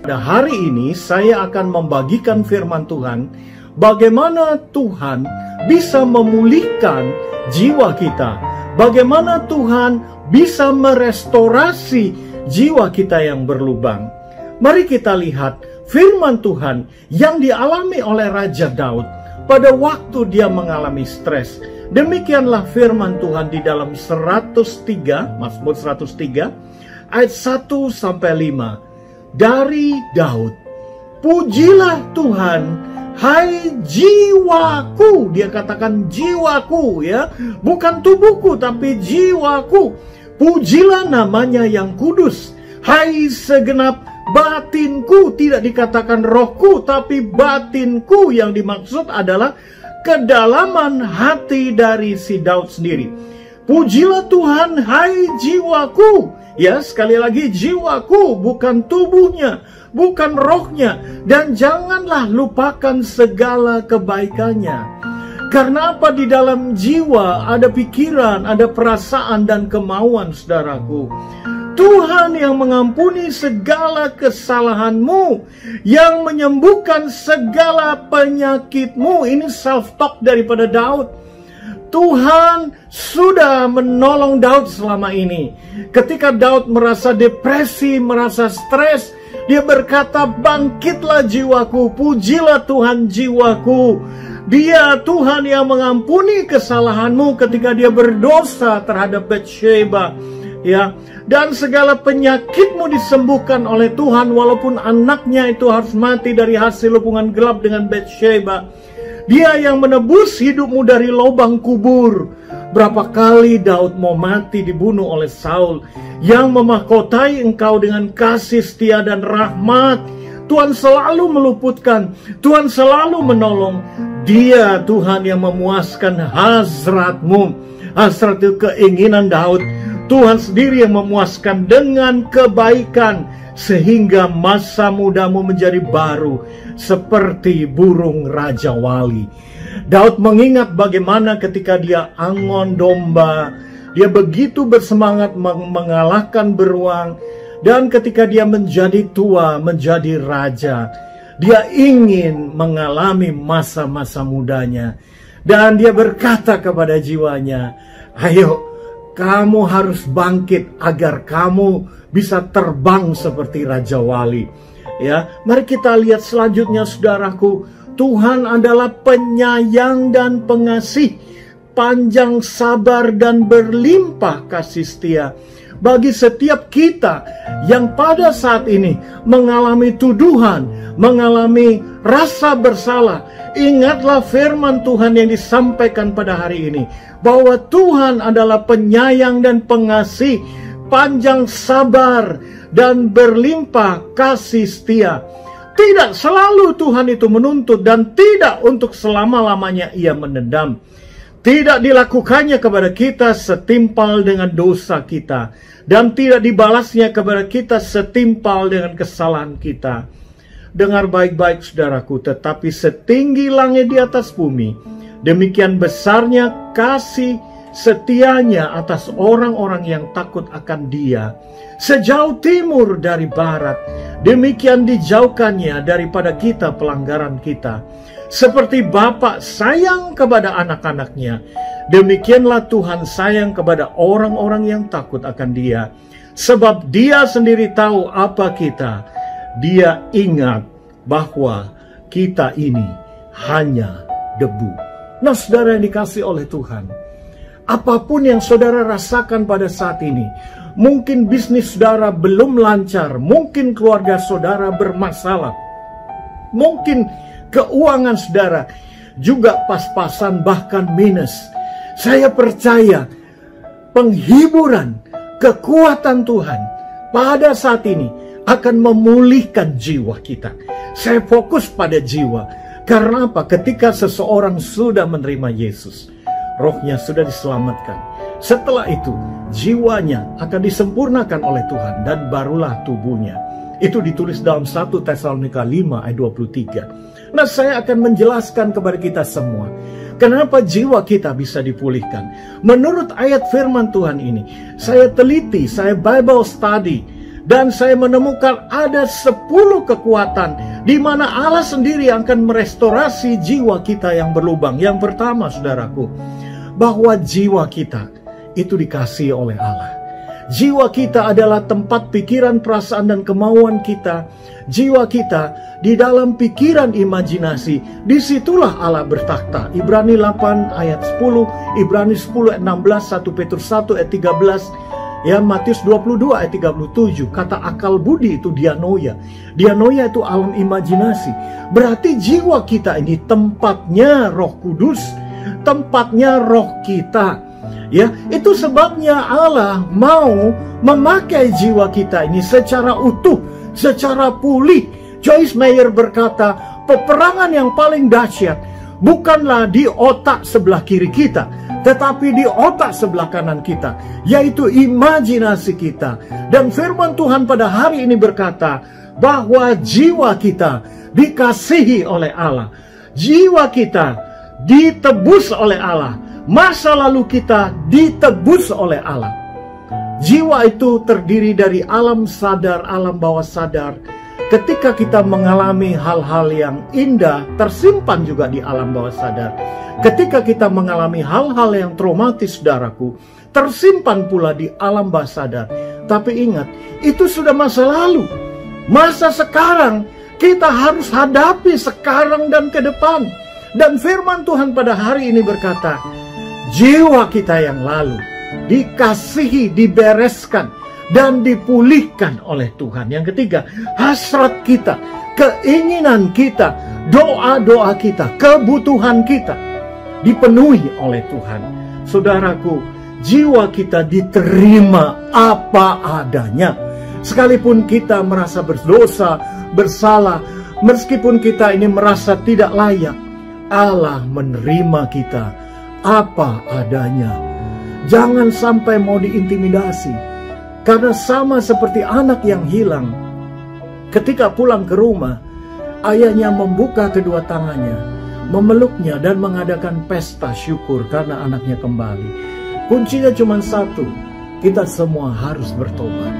Pada hari ini saya akan membagikan firman Tuhan, bagaimana Tuhan bisa memulihkan jiwa kita, bagaimana Tuhan bisa merestorasi jiwa kita yang berlubang. Mari kita lihat firman Tuhan yang dialami oleh Raja Daud pada waktu dia mengalami stres. Demikianlah firman Tuhan di dalam 103, Mazmur 103, ayat 1-5. Dari Daud, pujilah Tuhan, hai jiwaku. Dia katakan jiwaku, ya, bukan tubuhku tapi jiwaku. Pujilah namanya yang kudus, hai segenap batinku. Tidak dikatakan rohku tapi batinku, yang dimaksud adalah kedalaman hati dari si Daud sendiri. Pujilah Tuhan, hai jiwaku. Ya, sekali lagi jiwaku, bukan tubuhnya, bukan rohnya. Dan janganlah lupakan segala kebaikannya. Karena apa? Di dalam jiwa ada pikiran, ada perasaan dan kemauan, saudaraku. Tuhan yang mengampuni segala kesalahanmu, yang menyembuhkan segala penyakitmu. Ini self-talk daripada Daud. Tuhan sudah menolong Daud selama ini. Ketika Daud merasa depresi, merasa stres, dia berkata, bangkitlah jiwaku, pujilah Tuhan jiwaku. Dia Tuhan yang mengampuni kesalahanmu ketika dia berdosa terhadap Batsheba, ya. Dan segala penyakitmu disembuhkan oleh Tuhan, walaupun anaknya itu harus mati dari hasil hubungan gelap dengan Batsheba. Dia yang menebus hidupmu dari lubang kubur. Berapa kali Daud mau mati dibunuh oleh Saul, yang memahkotai engkau dengan kasih setia dan rahmat. Tuhan selalu meluputkan, Tuhan selalu menolong. Dia Tuhan yang memuaskan hasratmu. Hasrat itu keinginan Daud. Tuhan sendiri yang memuaskan dengan kebaikan, sehingga masa mudamu menjadi baru seperti burung Raja Wali. Daud mengingat bagaimana ketika dia angon domba, dia begitu bersemangat mengalahkan beruang. Dan ketika dia menjadi tua, menjadi raja, dia ingin mengalami masa-masa mudanya. Dan dia berkata kepada jiwanya, ayo, kamu harus bangkit agar kamu bisa terbang seperti Raja Wali. Ya, mari kita lihat selanjutnya, saudaraku. Tuhan adalah penyayang dan pengasih, panjang sabar dan berlimpah kasih setia bagi setiap kita yang pada saat ini mengalami tuduhan, mengalami rasa bersalah. Ingatlah firman Tuhan yang disampaikan pada hari ini, bahwa Tuhan adalah penyayang dan pengasih, panjang sabar dan berlimpah kasih setia. Tidak selalu Tuhan itu menuntut, dan tidak untuk selama-lamanya ia menendam. Tidak dilakukannya kepada kita setimpal dengan dosa kita, dan tidak dibalasnya kepada kita setimpal dengan kesalahan kita. Dengar baik-baik, saudaraku, tetapi setinggi langit di atas bumi, demikian besarnya kasih setianya atas orang-orang yang takut akan Dia. Sejauh timur dari barat, demikian dijauhkannya daripada kita pelanggaran kita. Seperti Bapa sayang kepada anak-anaknya, demikianlah Tuhan sayang kepada orang-orang yang takut akan Dia. Sebab Dia sendiri tahu apa kita. Dia ingat bahwa kita ini hanya debu. Nah, saudara yang dikasihi oleh Tuhan, apapun yang saudara rasakan pada saat ini, mungkin bisnis saudara belum lancar, mungkin keluarga saudara bermasalah, mungkin keuangan saudara juga pas-pasan bahkan minus. Saya percaya penghiburan, kekuatan Tuhan pada saat ini akan memulihkan jiwa kita. Saya fokus pada jiwa. Karena apa? Ketika seseorang sudah menerima Yesus, rohnya sudah diselamatkan. Setelah itu, jiwanya akan disempurnakan oleh Tuhan, dan barulah tubuhnya. Itu ditulis dalam 1 Tesalonika 5 ayat 23. Nah, saya akan menjelaskan kepada kita semua kenapa jiwa kita bisa dipulihkan. Menurut ayat firman Tuhan ini, saya teliti, saya Bible study, Dan saya menemukan ada 10 kekuatan di mana Allah sendiri akan merestorasi jiwa kita yang berlubang. Yang pertama, saudaraku, bahwa jiwa kita itu dikasihi oleh Allah. Jiwa kita adalah tempat pikiran, perasaan, dan kemauan kita. Jiwa kita di dalam pikiran imajinasi, disitulah Allah bertakhta. Ibrani 8 ayat 10, Ibrani 10 ayat 16, 1 Petrus 1 ayat 13, ya, Matius 22 ayat 37. Kata akal budi itu dianoia. Dianoia itu alam imajinasi. Berarti jiwa kita ini tempatnya Roh Kudus, tempatnya roh kita. Ya, itu sebabnya Allah mau memakai jiwa kita ini secara utuh, secara pulih. Joyce Meyer berkata, peperangan yang paling dahsyat bukanlah di otak sebelah kiri kita, tetapi di otak sebelah kanan kita, yaitu imajinasi kita. Dan firman Tuhan pada hari ini berkata bahwa jiwa kita dikasihi oleh Allah. Jiwa kita ditebus oleh Allah. Masa lalu kita ditebus oleh Allah. Jiwa itu terdiri dari alam sadar, alam bawah sadar. Ketika kita mengalami hal-hal yang indah, tersimpan juga di alam bawah sadar. Ketika kita mengalami hal-hal yang traumatis, saudaraku, tersimpan pula di alam bawah sadar. Tapi ingat, itu sudah masa lalu. Masa sekarang, kita harus hadapi sekarang dan ke depan. Dan firman Tuhan pada hari ini berkata, jiwa kita yang lalu dikasihi, dibereskan, dan dipulihkan oleh Tuhan. Yang ketiga, hasrat kita, keinginan kita, doa-doa kita, kebutuhan kita dipenuhi oleh Tuhan. Saudaraku, jiwa kita diterima apa adanya. Sekalipun kita merasa berdosa, bersalah, meskipun kita ini merasa tidak layak, Allah menerima kita apa adanya. Jangan sampai mau diintimidasi. Karena sama seperti anak yang hilang, ketika pulang ke rumah, ayahnya membuka kedua tangannya, memeluknya dan mengadakan pesta syukur karena anaknya kembali. Kuncinya cuma satu, kita semua harus bertobat.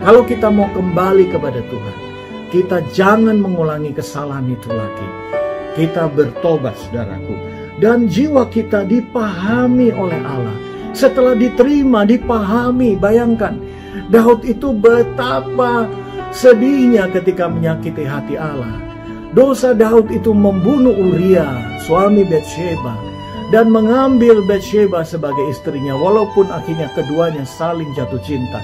Kalau kita mau kembali kepada Tuhan, kita jangan mengulangi kesalahan itu lagi. Kita bertobat, saudaraku. Dan jiwa kita dipahami oleh Allah. Setelah diterima, dipahami. Bayangkan, Daud itu betapa sedihnya ketika menyakiti hati Allah. Dosa Daud itu membunuh Uria, suami Batsheba, dan mengambil Batsheba sebagai istrinya, walaupun akhirnya keduanya saling jatuh cinta.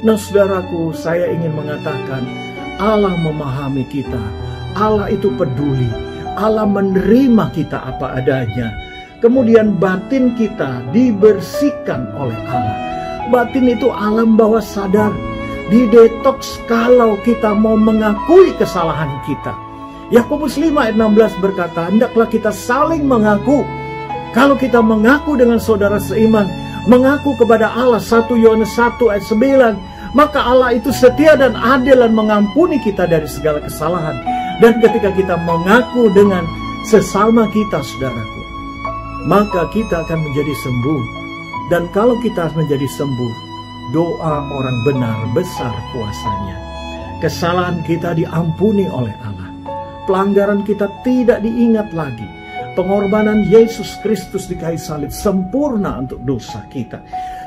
Nah, saudaraku, saya ingin mengatakan, Allah memahami kita. Allah itu peduli. Allah menerima kita apa adanya. Kemudian batin kita dibersihkan oleh Allah. Batin itu alam bawah sadar. Didetoks kalau kita mau mengakui kesalahan kita. Yakobus 5 ayat 16 berkata, hendaklah kita saling mengaku. Kalau kita mengaku dengan saudara seiman, mengaku kepada Allah, 1 Yohanes 1 ayat 9, maka Allah itu setia dan adil dan mengampuni kita dari segala kesalahan. Dan ketika kita mengaku dengan sesama kita, saudaraku, maka kita akan menjadi sembuh. Dan kalau kita menjadi sembuh, doa orang benar besar kuasanya. Kesalahan kita diampuni oleh Allah. Pelanggaran kita tidak diingat lagi. Pengorbanan Yesus Kristus di kayu salib sempurna untuk dosa kita.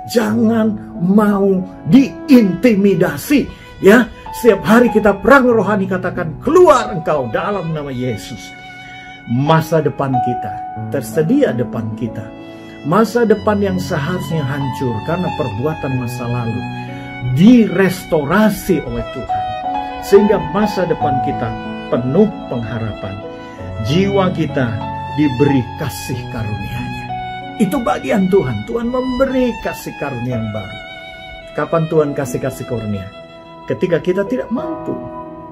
Jangan mau diintimidasi, ya. Setiap hari kita perang rohani, katakan, keluar engkau dalam nama Yesus. Masa depan kita tersedia depan kita. Masa depan yang seharusnya hancur karena perbuatan masa lalu direstorasi oleh Tuhan. Sehingga masa depan kita penuh pengharapan. Jiwa kita diberi kasih karunia-Nya. Itu bagian Tuhan. Tuhan memberi kasih karunia yang baru. Kapan Tuhan kasih karunia? Ketika kita tidak mampu.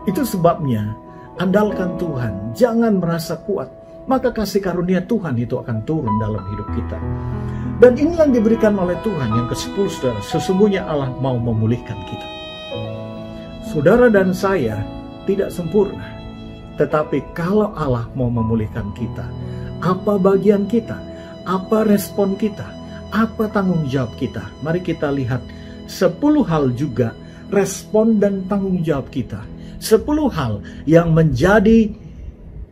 Itu sebabnya andalkan Tuhan. Jangan merasa kuat. Maka kasih karunia Tuhan itu akan turun dalam hidup kita. Dan ini yang diberikan oleh Tuhan. Yang ke-10, saudara, sesungguhnya Allah mau memulihkan kita. Saudara dan saya tidak sempurna. Tetapi kalau Allah mau memulihkan kita, apa bagian kita? Apa respon kita? Apa tanggung jawab kita? Mari kita lihat 10 hal juga respon dan tanggung jawab kita. 10 hal yang menjadi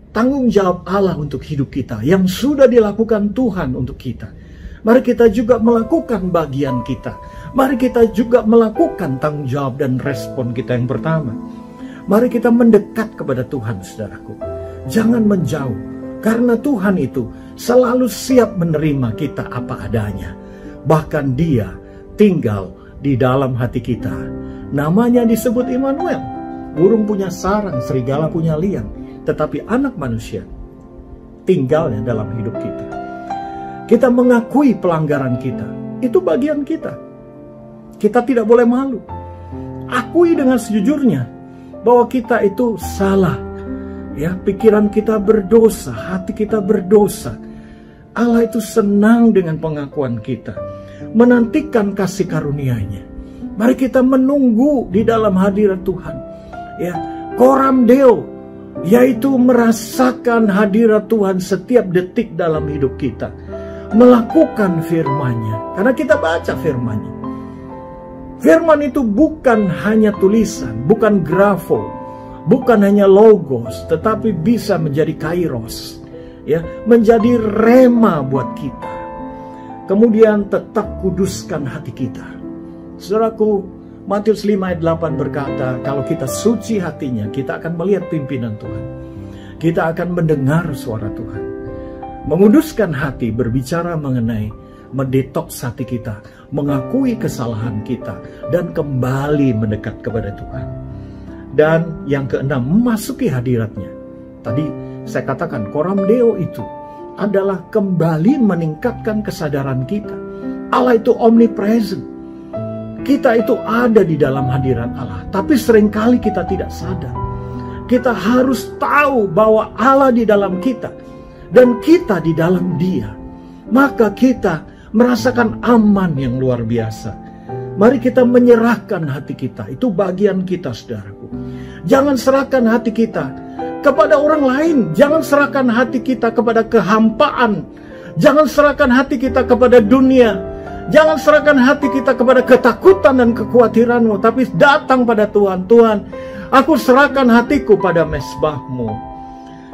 tanggung jawab Allah untuk hidup kita, yang sudah dilakukan Tuhan untuk kita. Mari kita juga melakukan bagian kita. Mari kita juga melakukan tanggung jawab dan respon kita. Yang pertama, mari kita mendekat kepada Tuhan, saudaraku. Jangan menjauh, karena Tuhan itu selalu siap menerima kita apa adanya. Bahkan Dia tinggal di dalam hati kita. Namanya disebut Immanuel. Burung punya sarang, serigala punya liang, tetapi anak manusia tinggalnya dalam hidup kita. Kita mengakui pelanggaran kita, itu bagian kita. Kita tidak boleh malu. Akui dengan sejujurnya bahwa kita itu salah. Ya, pikiran kita berdosa, hati kita berdosa. Allah itu senang dengan pengakuan kita, menantikan kasih karunia-Nya. Mari kita menunggu di dalam hadirat Tuhan. Ya, Coram Deo, yaitu merasakan hadirat Tuhan setiap detik dalam hidup kita. Melakukan firman-Nya, karena kita baca firman-Nya. Firman itu bukan hanya tulisan, bukan grafo, bukan hanya logos, tetapi bisa menjadi kairos, ya, menjadi rema buat kita. Kemudian tetap kuduskan hati kita. Saudaraku, Matius 5 ayat 8 berkata, kalau kita suci hatinya, kita akan melihat pimpinan Tuhan. Kita akan mendengar suara Tuhan. Menguduskan hati berbicara mengenai mendetoks hati kita, mengakui kesalahan kita, dan kembali mendekat kepada Tuhan. Dan yang keenam, memasuki hadirat-Nya. Tadi saya katakan Coram Deo itu adalah kembali meningkatkan kesadaran kita. Allah itu omnipresent. Kita itu ada di dalam hadirat Allah, tapi seringkali kita tidak sadar. Kita harus tahu bahwa Allah di dalam kita dan kita di dalam Dia. Maka kita merasakan aman yang luar biasa. Mari kita menyerahkan hati kita. Itu bagian kita, saudaraku. Jangan serahkan hati kita kepada orang lain. Jangan serahkan hati kita kepada kehampaan. Jangan serahkan hati kita kepada dunia. Jangan serahkan hati kita kepada ketakutan dan kekhawatiranmu. Tapi datang pada Tuhan. Tuhan, aku serahkan hatiku pada mezbah-Mu.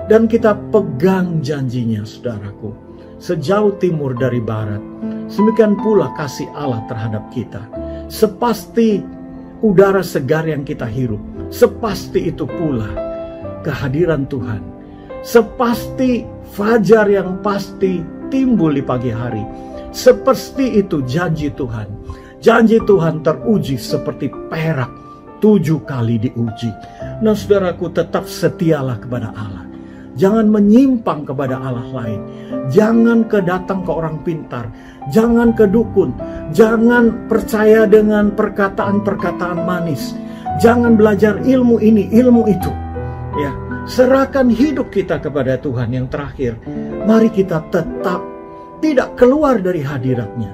Dan kita pegang janjinya, saudaraku. Sejauh timur dari barat, demikian pula kasih Allah terhadap kita. Sepasti udara segar yang kita hirup, sepasti itu pula kehadiran Tuhan. Sepasti fajar yang pasti timbul di pagi hari. Seperti itu janji Tuhan. Janji Tuhan teruji seperti perak, 7 kali diuji. Nah, saudaraku, tetap setialah kepada Allah. Jangan menyimpang kepada Allah lain. Jangan datang ke orang pintar. Jangan ke dukun. Jangan percaya dengan perkataan-perkataan manis. Jangan belajar ilmu ini, ilmu itu. Ya, serahkan hidup kita kepada Tuhan. Yang terakhir, mari kita tetap tidak keluar dari hadirat-Nya.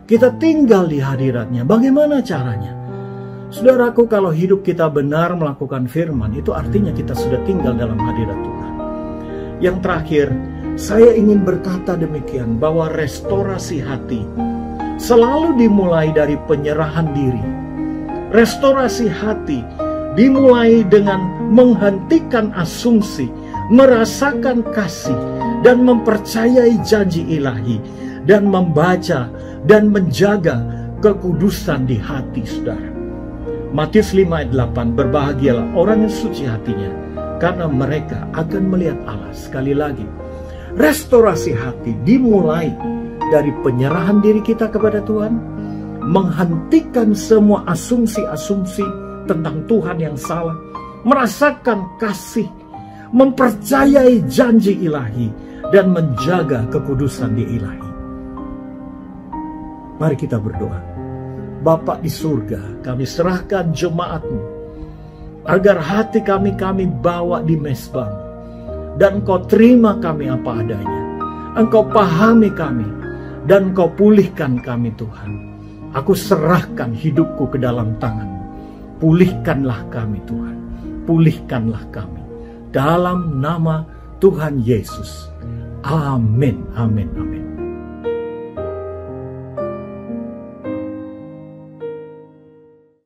Kita tinggal di hadirat-Nya. Bagaimana caranya? Saudaraku, kalau hidup kita benar melakukan firman, itu artinya kita sudah tinggal dalam hadirat Tuhan. Yang terakhir, saya ingin berkata demikian, bahwa restorasi hati selalu dimulai dari penyerahan diri. Restorasi hati dimulai dengan menghentikan asumsi, merasakan kasih, dan mempercayai janji ilahi, dan membaca dan menjaga kekudusan di hati, saudara. Matius 5 ayat 8, berbahagialah orang yang suci hatinya, karena mereka akan melihat Allah. Sekali lagi, restorasi hati dimulai dari penyerahan diri kita kepada Tuhan, menghentikan semua asumsi-asumsi tentang Tuhan yang salah, merasakan kasih, mempercayai janji ilahi, dan menjaga kekudusan di ilahi. Mari kita berdoa. Bapa di surga, kami serahkan jemaat-Mu, agar hati kami bawa di mezbah, dan Engkau terima kami apa adanya. Engkau pahami kami, dan Engkau pulihkan kami, Tuhan. Aku serahkan hidupku ke dalam tangan-Mu. Pulihkanlah kami, Tuhan. Pulihkanlah kami. Dalam nama Tuhan Yesus. Amin, amin, amin.